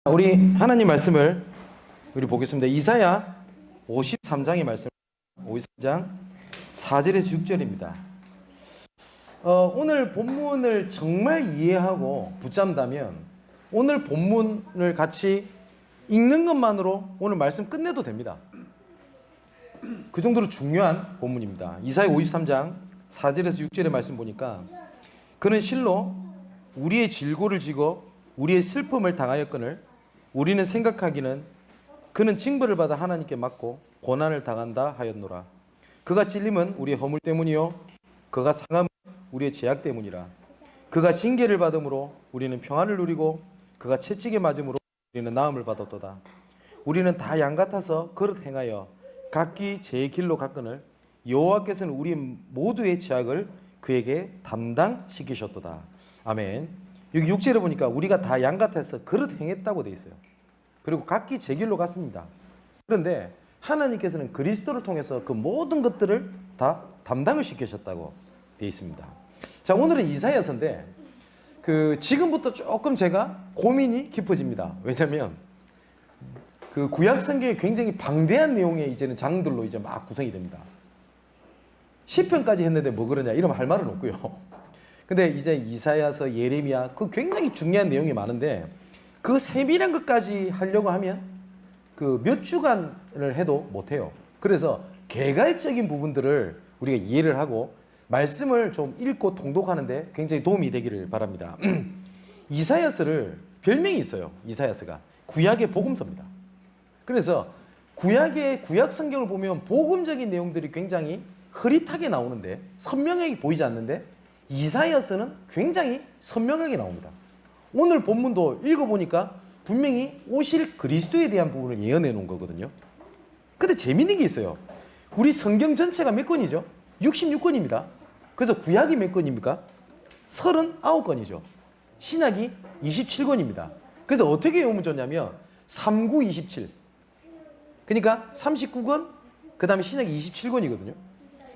우리 하나님 말씀을 우리 보겠습니다. 이사야 53장의 말씀, 53장 4절에서 6절입니다. 오늘 본문을 정말 이해하고 붙잡는다면 오늘 본문을 같이 읽는 것만으로 오늘 말씀 끝내도 됩니다. 그 정도로 중요한 본문입니다. 이사야 53장 4절에서 6절의 말씀 보니까 그는 실로 우리의 질고를 지고 우리의 슬픔을 당하였거늘 우리는 생각하기는 그는 징벌을 받아 하나님께 맞고 고난을 당한다 하였노라. 그가 찔림은 우리의 허물 때문이요 그가 상함은 우리의 죄악 때문이라. 그가 징계를 받음으로 우리는 평안을 누리고 그가 채찍에 맞음으로 우리는 나음을 받았도다. 우리는 다 양 같아서 그릇 행하여 각기 제 길로 갔거늘 여호와께서는 우리 모두의 죄악을 그에게 담당시키셨도다. 아멘. 여기 6절에 보니까 우리가 다 양 같아서 그릇 행했다고 되어 있어요. 그리고 각기 제 길로 갔습니다. 그런데 하나님께서는 그리스도를 통해서 그 모든 것들을 다 담당을 시키셨다고 되어 있습니다. 자, 오늘은 이사야서인데 지금부터 조금 제가 고민이 깊어집니다. 왜냐하면 그 구약 성경에 굉장히 방대한 내용의 이제는 장들로 이제 막 구성이 됩니다. 시편까지 했는데 뭐 그러냐 이러면 할 말은 없고요. 근데 이제 이사야서, 예레미야 그 굉장히 중요한 내용이 많은데 그 세밀한 것까지 하려고 하면 그 몇 주간을 해도 못해요. 그래서 개괄적인 부분들을 우리가 이해를 하고 말씀을 좀 읽고 통독하는데 굉장히 도움이 되기를 바랍니다. 이사야서를 별명이 있어요. 이사야서가 구약의 복음서입니다. 그래서 구약 성경을 보면 복음적인 내용들이 굉장히 흐릿하게 나오는데 선명하게 보이지 않는데 이사야서는 굉장히 선명하게 나옵니다. 오늘 본문도 읽어보니까 분명히 오실 그리스도에 대한 부분을 예언해 놓은 거거든요. 근데 재밌는 게 있어요. 우리 성경 전체가 몇 권이죠? 66권입니다. 그래서 구약이 몇 권입니까? 39권이죠. 신약이 27권입니다. 그래서 어떻게 외우면 좋냐면 39, 27. 그러니까 39권, 그 다음에 신약이 27권이거든요.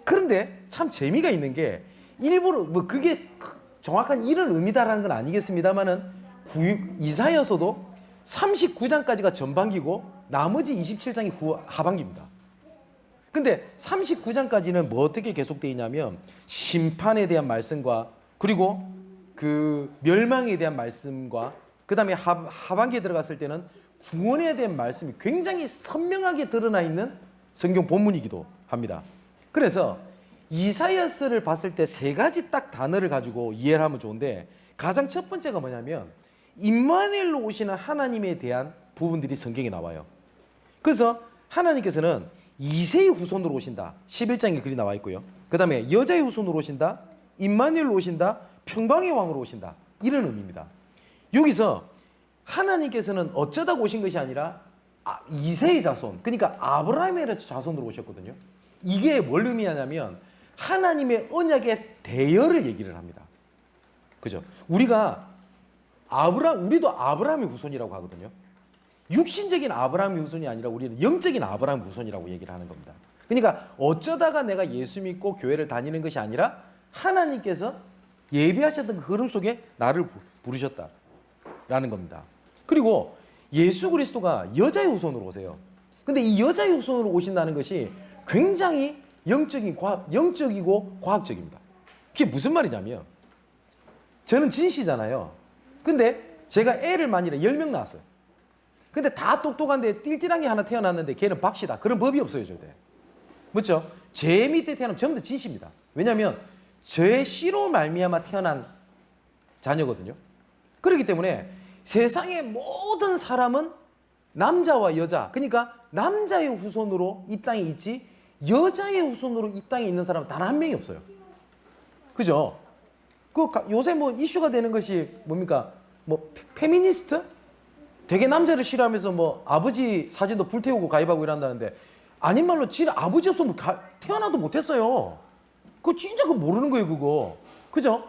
그런데 참 재미가 있는 게 일부러 뭐 그게 정확한 이런 의미다라는 건 아니겠습니다만은 이사야서도 39장까지가 전반기고 나머지 27장이 하반기입니다. 근데 39장까지는 뭐 어떻게 계속되어 있냐면 심판에 대한 말씀과 그리고 그 멸망에 대한 말씀과 그 다음에 하반기에 들어갔을 때는 구원에 대한 말씀이 굉장히 선명하게 드러나 있는 성경 본문이기도 합니다. 그래서 이사야서를 봤을 때 세 가지 딱 단어를 가지고 이해를 하면 좋은데 가장 첫 번째가 뭐냐면 임마누엘로 오시는 하나님에 대한 부분들이 성경에 나와요. 그래서 하나님께서는 이새의 후손으로 오신다. 11장에 글이 나와 있고요. 그 다음에 여자의 후손으로 오신다. 임마누엘로 오신다. 평방의 왕으로 오신다. 이런 의미입니다. 여기서 하나님께서는 어쩌다 오신 것이 아니라 이새의 자손, 그러니까 아브라함의 자손으로 오셨거든요. 이게 뭘 의미하냐면 하나님의 언약의 대여를 얘기를 합니다. 그죠? 우리도 아브라함의 후손이라고 하거든요. 육신적인 아브라함의 후손이 아니라 우리는 영적인 아브라함의 후손이라고 얘기를 하는 겁니다. 그러니까 어쩌다가 내가 예수 믿고 교회를 다니는 것이 아니라 하나님께서 예비하셨던 그 흐름 속에 나를 부르셨다라는 겁니다. 그리고 예수 그리스도가 여자의 후손으로 오세요. 근데 이 여자의 후손으로 오신다는 것이 굉장히 영적이고 과학적입니다. 그게 무슨 말이냐면 저는 진씨잖아요. 근데 제가 애를 만일에 10명 낳았어요. 근데 다 똑똑한데 띨띨한 게 하나 태어났는데 걔는 박씨다. 그런 법이 없어요, 절대. 그렇죠? 제 밑에 태어나면 전부 다 진씨입니다. 왜냐하면 제 씨로 말미암아 태어난 자녀거든요. 그렇기 때문에 세상의 모든 사람은 남자와 여자, 그러니까 남자의 후손으로 이 땅에 있지 여자의 후손으로 이 땅에 있는 사람은 단 한 명이 없어요. 그죠? 요새 뭐 이슈가 되는 것이 뭡니까? 뭐 페미니스트? 되게 남자를 싫어하면서 뭐 아버지 사진도 불태우고 가입하고 이런다는데 아닌 말로 지 아버지 없으면 태어나도 못했어요. 그거 진짜 그거 모르는 거예요, 그거. 그죠?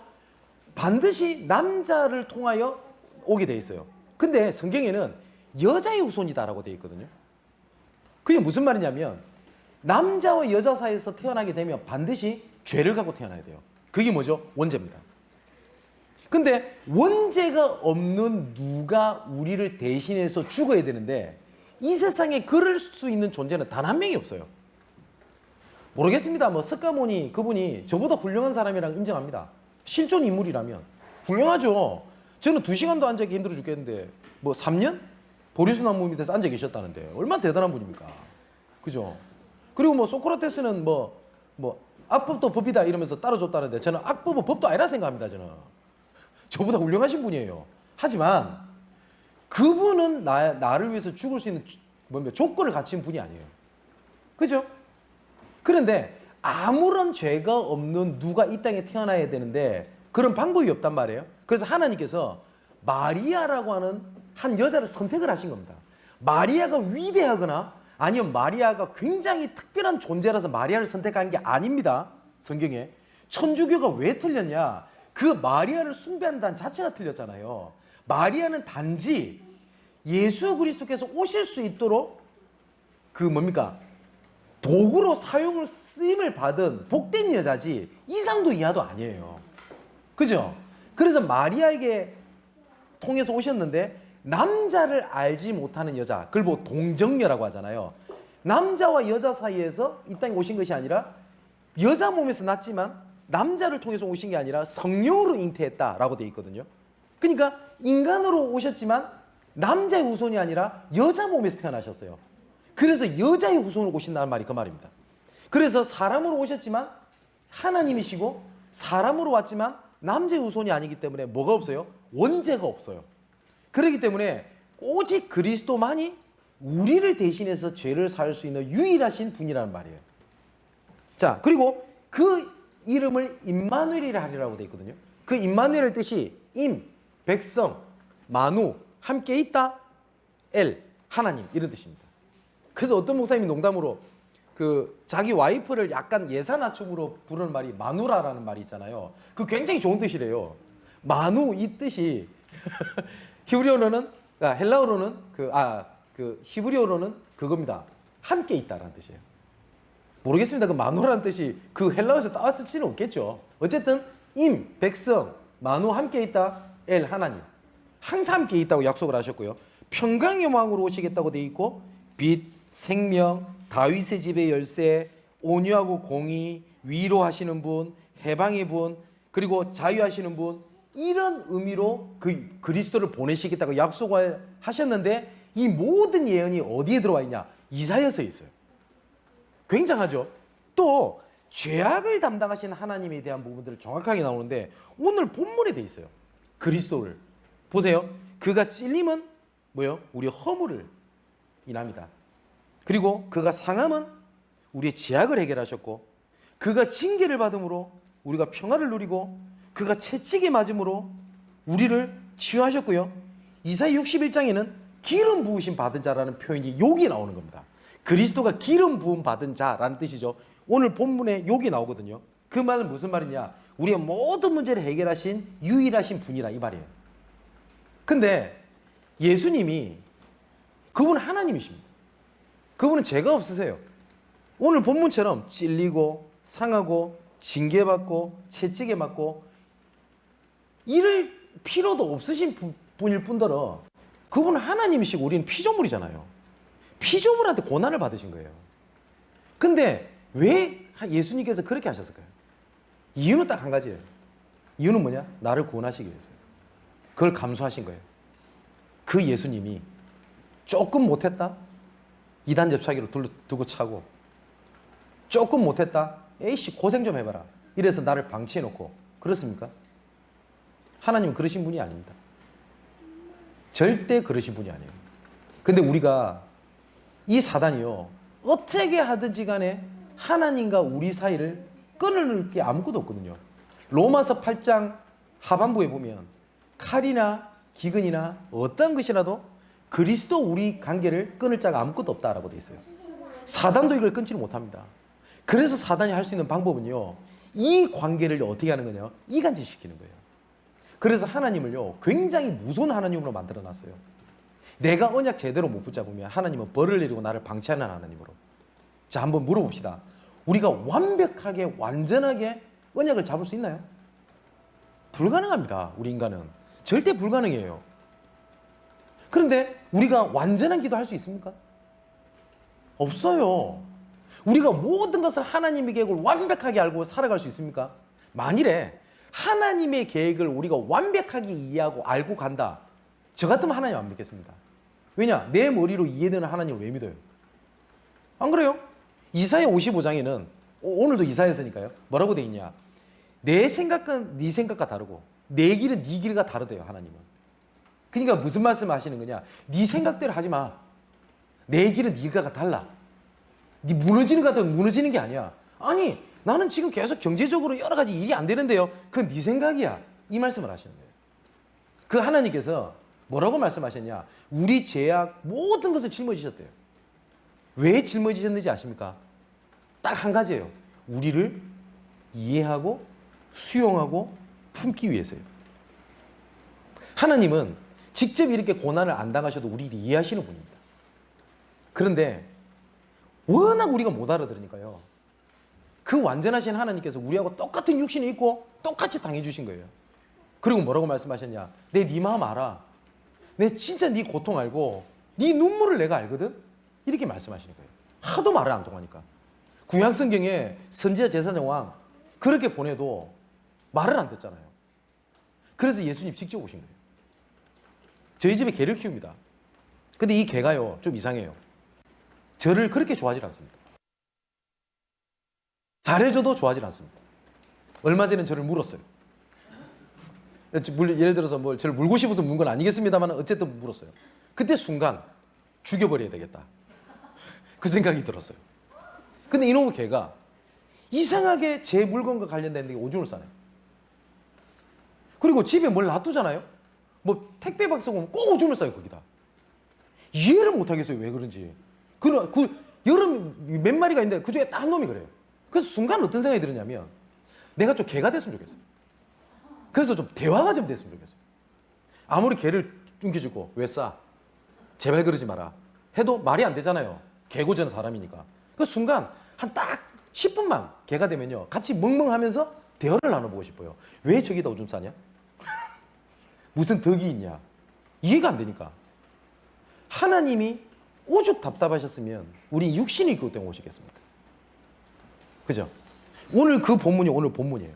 반드시 남자를 통하여 오게 돼 있어요. 근데 성경에는 여자의 후손이다라고 돼 있거든요. 그게 무슨 말이냐면 남자와 여자 사이에서 태어나게 되면 반드시 죄를 갖고 태어나야 돼요. 그게 뭐죠? 원죄입니다. 근데 원죄가 없는 누가 우리를 대신해서 죽어야 되는데 이 세상에 그럴 수 있는 존재는 단 한 명이 없어요. 모르겠습니다. 뭐 석가모니 그분이 저보다 훌륭한 사람이라고 인정합니다. 실존 인물이라면 훌륭하죠. 저는 2시간도 앉아있기 힘들어 죽겠는데 뭐 3년? 보리수나무 밑에서 앉아 계셨다는데 얼마나 대단한 분입니까? 그죠? 그리고 뭐 소크라테스는 뭐 악법도 법이다 이러면서 따라줬다는데 저는 악법은 법도 아니라 생각합니다. 저는 저보다 훌륭하신 분이에요. 하지만 그분은 나를 위해서 죽을 수 있는 조건을 갖춘 분이 아니에요. 그죠? 그런데 아무런 죄가 없는 누가 이 땅에 태어나야 되는데 그런 방법이 없단 말이에요. 그래서 하나님께서 마리아라고 하는 한 여자를 선택을 하신 겁니다. 마리아가 위대하거나 아니면 마리아가 굉장히 특별한 존재라서 마리아를 선택한 게 아닙니다. 성경에. 천주교가 왜 틀렸냐? 그 마리아를 숭배한다는 자체가 틀렸잖아요. 마리아는 단지 예수 그리스도께서 오실 수 있도록 도구로 사용을 쓰임을 받은 복된 여자지 이상도 이하도 아니에요. 그죠? 그래서 마리아에게 통해서 오셨는데 남자를 알지 못하는 여자, 그걸 뭐 동정녀라고 하잖아요. 남자와 여자 사이에서 이 땅에 오신 것이 아니라 여자 몸에서 났지만 남자를 통해서 오신 게 아니라 성령으로 잉태했다라고 되어 있거든요. 그러니까 인간으로 오셨지만 남자의 후손이 아니라 여자 몸에서 태어나셨어요. 그래서 여자의 후손으로 오신다는 말이 그 말입니다. 그래서 사람으로 오셨지만 하나님이시고 사람으로 왔지만 남자의 후손이 아니기 때문에 뭐가 없어요? 원죄가 없어요. 그렇기 때문에 오직 그리스도만이 우리를 대신해서 죄를 살 수 있는 유일하신 분이라는 말이에요. 자, 그리고 그 이름을 임마누엘이라 하리라고 되어 있거든요. 그 임마누엘의 뜻이 임, 백성, 만우, 함께 있다, 엘, 하나님 이런 뜻입니다. 그래서 어떤 목사님이 농담으로 자기 와이프를 약간 예사맞춤으로 부르는 말이 마누라라는 말이 있잖아요. 그 굉장히 좋은 뜻이래요. 마누 이 뜻이 히브리어로는 헬라어로는 히브리어로는 그겁니다. 함께 있다라는 뜻이에요. 모르겠습니다. 그 마누라는 뜻이 그 헬라어에서 따왔을 수는 없겠죠. 어쨌든 임, 백성, 마누 함께 있다, 엘 하나님 항상 함께 있다고 약속을 하셨고요. 평강의 왕으로 오시겠다고 돼 있고 빛, 생명, 다윗의 집의 열쇠, 온유하고 공의, 위로하시는 분, 해방의 분, 그리고 자유하시는 분 이런 의미로 그 그리스도를 보내시겠다고 약속을 하셨는데 이 모든 예언이 어디에 들어와 있냐? 이사야서에 있어요. 굉장하죠. 또 죄악을 담당하신 하나님에 대한 부분들을 정확하게 나오는데 오늘 본문에 돼 있어요. 그리스도를 보세요. 그가 찔림은 뭐요? 우리의 허물을 인합니다. 그리고 그가 상함은 우리의 죄악을 해결하셨고 그가 징계를 받음으로 우리가 평화를 누리고 그가 채찍에 맞음으로 우리를 치유하셨고요. 이사야 61장에는 기름 부으심 받은 자라는 표현이 욕이 나오는 겁니다. 그리스도가 기름 부음 받은 자라는 뜻이죠. 오늘 본문에 욕이 나오거든요. 그 말은 무슨 말이냐? 우리의 모든 문제를 해결하신 유일하신 분이라 이 말이에요. 근데 예수님이 그분은 하나님이십니다. 그분은 죄가 없으세요. 오늘 본문처럼 찔리고 상하고 징계받고 채찍에 맞고 이럴 필요도 없으신 분일 뿐더러 그분은 하나님이시고 우리는 피조물이잖아요. 피조물한테 고난을 받으신 거예요. 근데 왜 예수님께서 그렇게 하셨을까요? 이유는 딱 한 가지예요. 이유는 뭐냐? 나를 구원하시기 위해서요. 그걸 감수하신 거예요. 그 예수님이 조금 못했다? 이단 접차기로 두고 차고 조금 못했다? 에이씨 고생 좀 해봐라. 이래서 나를 방치해놓고 그렇습니까? 하나님은 그러신 분이 아닙니다. 절대 그러신 분이 아니에요. 근데 우리가 이 사단이요 어떻게 하든지 간에 하나님과 우리 사이를 끊을 게 아무것도 없거든요. 로마서 8장 하반부에 보면 칼이나 기근이나 어떤 것이라도 그리스도 우리 관계를 끊을 자가 아무것도 없다라고 되어 있어요. 사단도 이걸 끊지를 못합니다. 그래서 사단이 할 수 있는 방법은요 이 관계를 어떻게 하는 거냐? 이간질시키는 거예요. 그래서 하나님을요 굉장히 무서운 하나님으로 만들어놨어요. 내가 언약 제대로 못 붙잡으면 하나님은 벌을 내리고 나를 방치하는 하나님으로. 자, 한번 물어봅시다. 우리가 완벽하게 완전하게 언약을 잡을 수 있나요? 불가능합니다. 우리 인간은 절대 불가능해요. 그런데 우리가 완전한 기도 할 수 있습니까? 없어요. 우리가 모든 것을 하나님의 계획을 완벽하게 알고 살아갈 수 있습니까? 만일에 하나님의 계획을 우리가 완벽하게 이해하고 알고 간다. 저 같으면 하나님 안 믿겠습니다. 왜냐? 내 머리로 이해되는 하나님을 왜 믿어요? 안 그래요? 이사야 55장에는 오늘도 이사야서니까요. 뭐라고 돼 있냐? 내 생각은 네 생각과 다르고 내 길은 네 길과 다르대요. 하나님은. 그러니까 무슨 말씀을 하시는 거냐? 네 생각대로 하지 마. 내 길은 네 길과 달라. 네 무너지는 것 같으면 무너지는 게 아니야. 아니 나는 지금 계속 경제적으로 여러 가지 일이 안 되는데요. 그건 네 생각이야. 이 말씀을 하시는 거예요. 그 하나님께서 뭐라고 말씀하셨냐? 우리 죄악 모든 것을 짊어지셨대요. 왜 짊어지셨는지 아십니까? 딱 한 가지예요. 우리를 이해하고 수용하고 품기 위해서요. 하나님은 직접 이렇게 고난을 안 당하셔도 우리를 이해하시는 분입니다. 그런데 워낙 우리가 못 알아들으니까요. 그 완전하신 하나님께서 우리하고 똑같은 육신이 있고 똑같이 당해주신 거예요. 그리고 뭐라고 말씀하셨냐? 내 네 마음 알아. 내 진짜 네 고통 알고 네 눈물을 내가 알거든? 이렇게 말씀하시는 거예요. 하도 말을 안 통하니까. 구약 성경에 선지자 제사장 왕 그렇게 보내도 말을 안 듣잖아요. 그래서 예수님 직접 오신 거예요. 저희 집에 개를 키웁니다. 근데 이 개가요 좀 이상해요. 저를 그렇게 좋아하지 않습니다. 잘해줘도 좋아하지 않습니다. 얼마 전에 저를 물었어요. 예를 들어서 뭐 저를 물고 싶어서 문 건 아니겠습니다만 어쨌든 물었어요. 그때 순간 죽여버려야 되겠다. 그 생각이 들었어요. 근데 이놈의 개가 이상하게 제 물건과 관련된 데 오줌을 싸네요. 그리고 집에 뭘 놔두잖아요. 뭐 택배 박스 오면 꼭 오줌을 싸요 거기다. 이해를 못하겠어요. 왜 그런지. 그 여름 몇 마리가 있는데 그중에 딱 한 놈이 그래요. 그래서 순간 어떤 생각이 들었냐면 내가 좀 개가 됐으면 좋겠어요. 그래서 좀 대화가 좀 됐으면 좋겠어요. 아무리 개를 뚱겨주고 왜 싸? 제발 그러지 마라 해도 말이 안 되잖아요. 개고 저는 사람이니까. 그 순간 한 딱 10분만 개가 되면요 같이 멍멍하면서 대화를 나눠보고 싶어요. 왜 저기다 오줌 싸냐? 무슨 덕이 있냐? 이해가 안 되니까. 하나님이 오죽 답답하셨으면 우리 육신이 그것 때문에 오시겠습니까? 그죠? 오늘 그 본문이 오늘 본문이에요.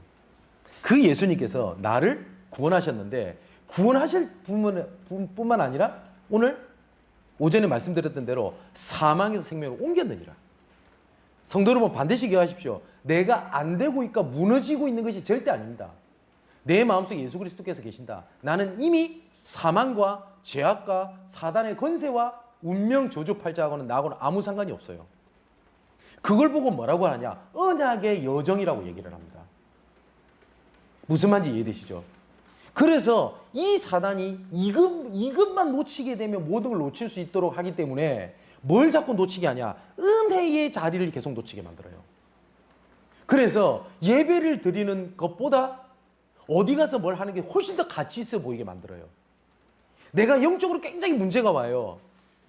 그 예수님께서 나를 구원하셨는데 구원하실 뿐만 아니라 오늘 오전에 말씀드렸던 대로 사망에서 생명으로 옮겼느니라. 성도 여러분 반드시 기억하십시오. 내가 안 되고 있고 무너지고 있는 것이 절대 아닙니다. 내 마음속에 예수 그리스도께서 계신다. 나는 이미 사망과 죄악과 사단의 권세와 운명 저주 팔자하고는 나하고는 아무 상관이 없어요. 그걸 보고 뭐라고 하느냐? 언약의 여정이라고 얘기를 합니다. 무슨 말인지 이해되시죠? 그래서 이 사단이 이것만 놓치게 되면 모든 걸 놓칠 수 있도록 하기 때문에 뭘 자꾸 놓치게 하냐? 은혜의 자리를 계속 놓치게 만들어요. 그래서 예배를 드리는 것보다 어디 가서 뭘 하는 게 훨씬 더 가치 있어 보이게 만들어요. 내가 영적으로 굉장히 문제가 와요.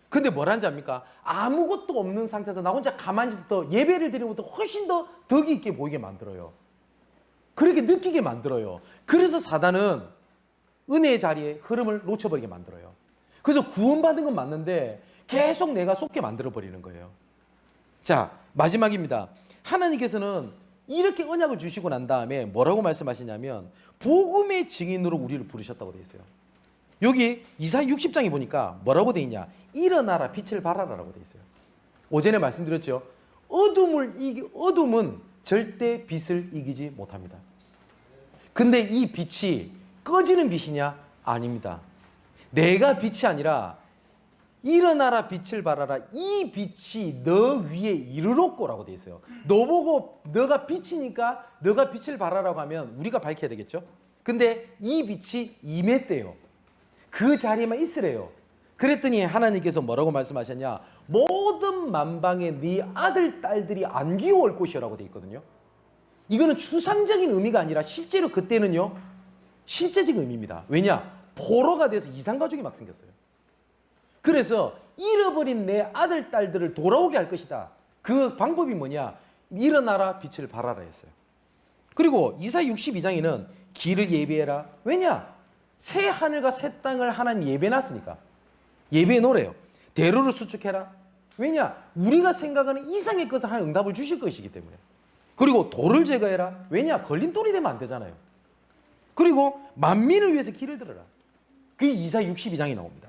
근데 뭘 하는지 압니까? 아무것도 없는 상태에서 나 혼자 가만히 있어 예배를 드리는 것도 훨씬 더 덕이 있게 보이게 만들어요. 그렇게 느끼게 만들어요. 그래서 사단은 은혜의 자리에 흐름을 놓쳐버리게 만들어요. 그래서 구원받은 건 맞는데 계속 내가 쏟게 만들어버리는 거예요. 자, 마지막입니다. 하나님께서는 이렇게 언약을 주시고 난 다음에 뭐라고 말씀하시냐면 복음의 증인으로 우리를 부르셨다고 되어 있어요. 여기 이사야 60장에 보니까 뭐라고 되어 있냐? 일어나라 빛을 발하라라고 되어 있어요. 오전에 말씀드렸죠. 어둠은 절대 빛을 이기지 못합니다. 근데 이 빛이 꺼지는 빛이냐? 아닙니다. 내가 빛이 아니라 일어나라 빛을 발하라. 이 빛이 너 위에 이르렀고라고 되어 있어요. 너 보고 너가 빛이니까 너가 빛을 발하라고 하면 우리가 밝혀야 되겠죠? 근데 이 빛이 임했대요. 그 자리에만 있으래요. 그랬더니 하나님께서 뭐라고 말씀하셨냐? 모든 만방에 네 아들 딸들이 안기 올 곳이라고 되어 있거든요. 이거는 추상적인 의미가 아니라 실제로 그때는요 실제적인 의미입니다. 왜냐? 포로가 돼서 이산가족이 막 생겼어요. 그래서 잃어버린 내 아들 딸들을 돌아오게 할 것이다. 그 방법이 뭐냐? 일어나라 빛을 발하라 했어요. 그리고 이사야 62장에는 길을 예비해라. 왜냐? 새 하늘과 새 땅을 하나님 예배해놨으니까. 예배해 놓으래요. 대로를 수축해라. 왜냐? 우리가 생각하는 이상의 것을 하나님 응답을 주실 것이기 때문에. 그리고 돌을 제거해라. 왜냐? 걸림돌이 되면 안 되잖아요. 그리고 만민을 위해서 길을 들어라. 그게 이사 62장이 나옵니다.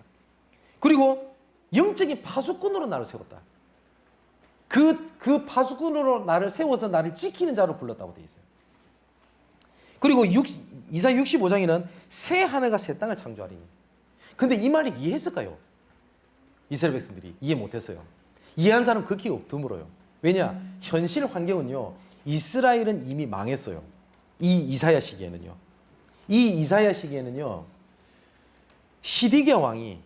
그리고 영적인 파수꾼으로 나를 세웠다. 그 파수꾼으로 나를 세워서 나를 지키는 자로 불렀다고 되어 있어요. 그리고 이사 65장에는 새 하늘과 새 땅을 창조하리니. 근데 이 말이 이해했을까요? 이스라엘 백성들이 이해 못했어요. 이해한 사람 극히 드물어요. 왜냐? 현실 환경은요, 이스라엘은 이미 망했어요. 이 이사야 시기에는요. 이 이사야 시기에는요, 시디기야 왕이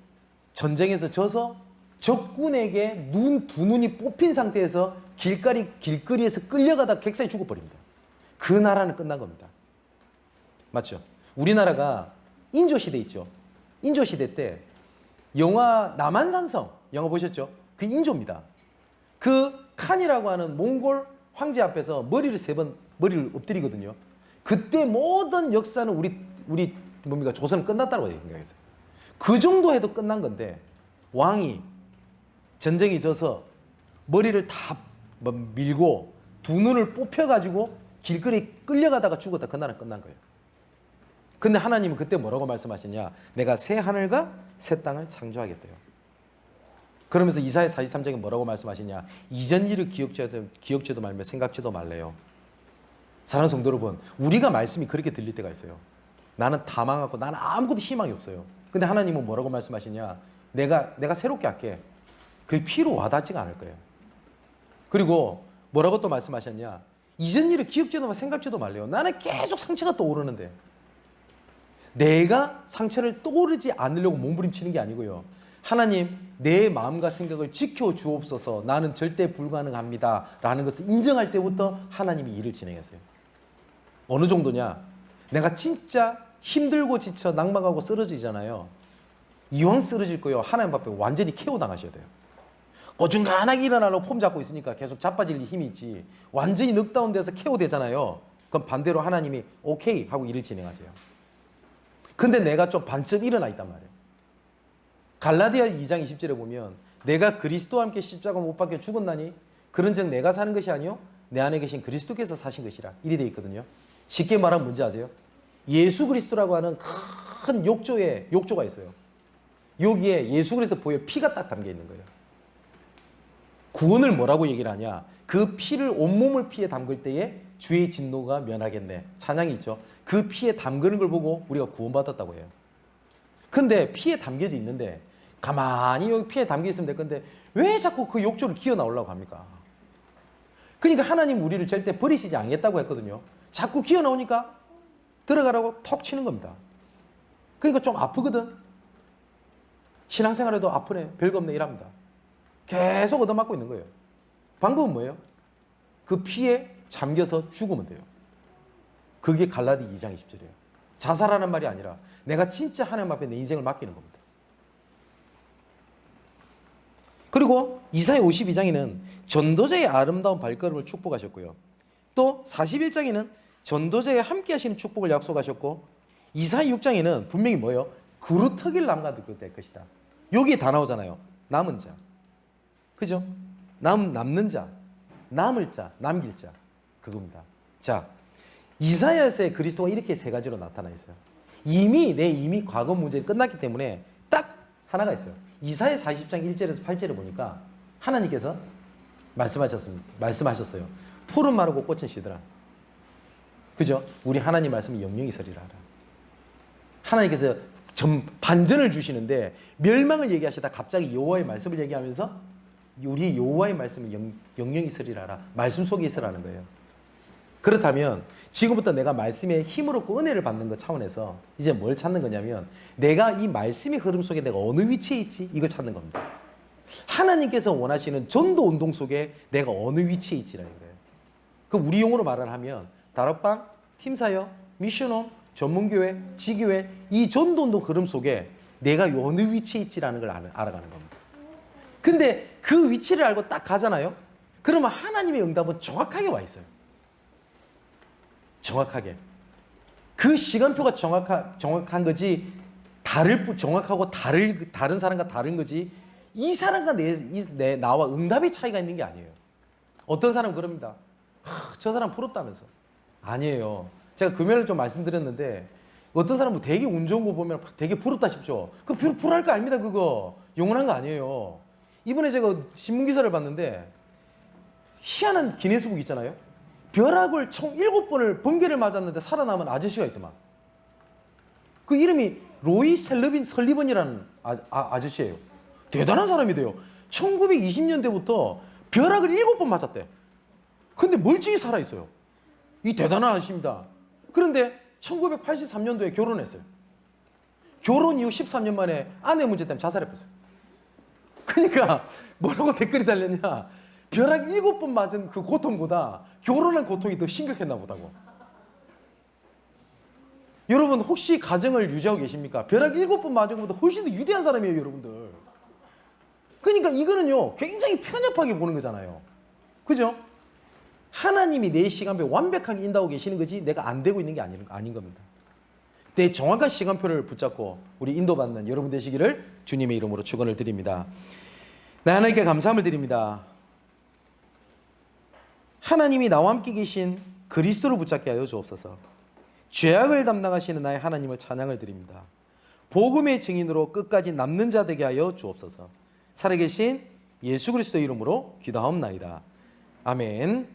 전쟁에서 져서 적군에게 두 눈이 뽑힌 상태에서 길거리에서 끌려가다 객사에 죽어버립니다. 그 나라는 끝난 겁니다. 맞죠? 우리나라가 인조시대 있죠? 인조시대 때 영화 남한산성 영화 보셨죠? 그 인조입니다. 그 칸이라고 하는 몽골 황제 앞에서 머리를 엎드리거든요. 그때 모든 역사는 우리 조선은 끝났다고 생각했어요. 그 정도 해도 끝난 건데 왕이 전쟁이 져서 머리를 다 밀고 두 눈을 뽑혀가지고 길거리에 끌려가다가 죽었다. 그 나라는 끝난 거예요. 근데 하나님은 그때 뭐라고 말씀하셨냐? 내가 새 하늘과 새 땅을 창조하겠대요. 그러면서 이사야 43장에 뭐라고 말씀하시냐? 이전 일을 기억지도 말며 생각지도 말래요. 사랑하는 성도 여러분, 우리가 말씀이 그렇게 들릴 때가 있어요. 나는 다 망하고 나는 아무것도 희망이 없어요. 근데 하나님은 뭐라고 말씀하시냐? 내가 새롭게 할게. 그 피로 와닿지가 않을 거예요. 그리고 뭐라고 또 말씀하셨냐? 이전 일을 기억지도 생각지도 말래요. 나는 계속 상처가 떠오르는데 내가 상처를 떠오르지 않으려고 몸부림치는 게 아니고요. 하나님, 내 마음과 생각을 지켜주옵소서. 나는 절대 불가능합니다. 라는 것을 인정할 때부터 하나님이 일을 진행했어요. 어느 정도냐? 내가 진짜 힘들고 지쳐 낭망하고 쓰러지잖아요. 이왕 쓰러질 거요. 하나님 앞에 완전히 KO 당하셔야 돼요. 어중간하게 일어나려고 폼 잡고 있으니까 계속 자빠질 힘이 있지. 완전히 넉다운 돼서 KO 되잖아요. 그럼 반대로 하나님이 오케이 하고 일을 진행하세요. 근데 내가 좀 반쯤 일어나 있단 말이에요. 갈라디아 2장 20절에 보면 내가 그리스도와 함께 십자가 못 박혀 죽었나니 그런즉 내가 사는 것이 아니요 내 안에 계신 그리스도께서 사신 것이라. 이리 되어 있거든요. 쉽게 말하면 뭔지 아세요? 예수 그리스도라고 하는 큰 욕조가 있어요. 여기에 예수 그리스도 보여 피가 딱 담겨 있는 거예요. 구원을 뭐라고 얘기를 하냐? 그 피를 온몸을 피에 담글 때에 주의 진노가 면하겠네. 찬양이 있죠. 그 피에 담그는 걸 보고 우리가 구원받았다고 해요. 근데 피에 담겨져 있는데 가만히 여기 피에 담겨 있으면 될 건데 왜 자꾸 그 욕조를 기어 나오려고 합니까? 그러니까 하나님 우리를 절대 버리시지 않겠다고 했거든요. 자꾸 기어 나오니까 들어가라고 톡 치는 겁니다. 그러니까 좀 아프거든. 신앙생활에도 아프네. 별거 없네 이랍니다. 계속 얻어맞고 있는 거예요. 방법은 뭐예요? 그 피에 잠겨서 죽으면 돼요. 그게 갈라디 2장 20절이에요. 자살하는 말이 아니라 내가 진짜 하나님 앞에 내 인생을 맡기는 겁니다. 그리고 이사야 52장에는 전도자의 아름다운 발걸음을 축복하셨고요. 또 41장에는 전도자의 함께 하시는 축복을 약속하셨고 이사야 6장에는 분명히 뭐예요? 그루터기를 남가두게 될 것이다. 여기에 다 나오잖아요. 남은 자. 그죠? 남는 자, 남을 자, 남길 자. 그겁니다. 자, 이사야서에 그리스도가 이렇게 세 가지로 나타나 있어요. 이미 과거 문제는 끝났기 때문에 딱 하나가 있어요. 이사야 40장 1절에서 8절에 보니까 하나님께서 말씀하셨어요. 풀은 마르고 꽃은 시들아. 그죠? 우리 하나님 말씀이 영영이 서리라. 하나님께서 반전을 주시는데 멸망을 얘기하시다 갑자기 여호와의 말씀을 얘기하면서 우리 여호와의 말씀이 영영이 서리라. 말씀 속에 있으라는 거예요. 그렇다면 지금부터 내가 말씀에 힘을 얻고 은혜를 받는 것 차원에서 이제 뭘 찾는 거냐면 내가 이 말씀의 흐름 속에 내가 어느 위치에 있지? 이걸 찾는 겁니다. 하나님께서 원하시는 전도 운동 속에 내가 어느 위치에 있지라는 거예요. 그 우리 용어로 말을 하면 다락방, 팀사역, 미션홈, 전문교회, 지교회 이 전도 운동 흐름 속에 내가 어느 위치에 있지라는 걸 알아가는 겁니다. 근데 그 위치를 알고 딱 가잖아요. 그러면 하나님의 응답은 정확하게 와 있어요. 정확하게. 그 시간표가 정확한 거지, 정확하고 다른 사람과 다른 거지, 이 사람과 나와 응답의 차이가 있는 게 아니에요. 어떤 사람은 그럽니다. 저 사람 부럽다면서. 아니에요. 제가 금요일에 좀 말씀드렸는데, 어떤 사람은 되게 운 좋은 거 보면 되게 부럽다 싶죠. 그 부러울 거 아닙니다. 그거 영원한 거 아니에요. 이번에 제가 신문 기사를 봤는데, 희한한 기네스북 있잖아요. 벼락을 총 7번을 번개를 맞았는데 살아남은 아저씨가 있더만. 그 이름이 로이 설리번이라는 아저씨예요. 대단한 사람이 돼요. 1920년대부터 벼락을 7번 맞았대. 근데 멀쩡히 살아있어요. 이 대단한 아저씨입니다. 그런데 1983년도에 결혼했어요. 결혼 이후 13년 만에 아내 문제 때문에 자살했어요. 그러니까 뭐라고 댓글이 달렸냐. 벼락 7번 맞은 그 고통보다 결혼한 고통이 더 심각했나 보다고. 여러분 혹시 가정을 유지하고 계십니까? 벼락 7번 맞은 것보다 훨씬 더 유대한 사람이에요, 여러분들. 그러니까 이거는요, 굉장히 편협하게 보는 거잖아요. 그죠? 하나님이 내 시간표에 완벽하게 인도하고 계시는 거지 내가 안 되고 있는 게 아닌 겁니다. 내 정확한 시간표를 붙잡고 우리 인도받는 여러분 되시기를 주님의 이름으로 축원을 드립니다. 나 하나님께 감사함을 드립니다. 하나님이 나와 함께 계신 그리스도를 붙잡게 하여 주옵소서. 죄악을 담당하시는 나의 하나님을 찬양을 드립니다. 복음의 증인으로 끝까지 남는 자 되게 하여 주옵소서. 살아계신 예수 그리스도의 이름으로 기도하옵나이다. 아멘.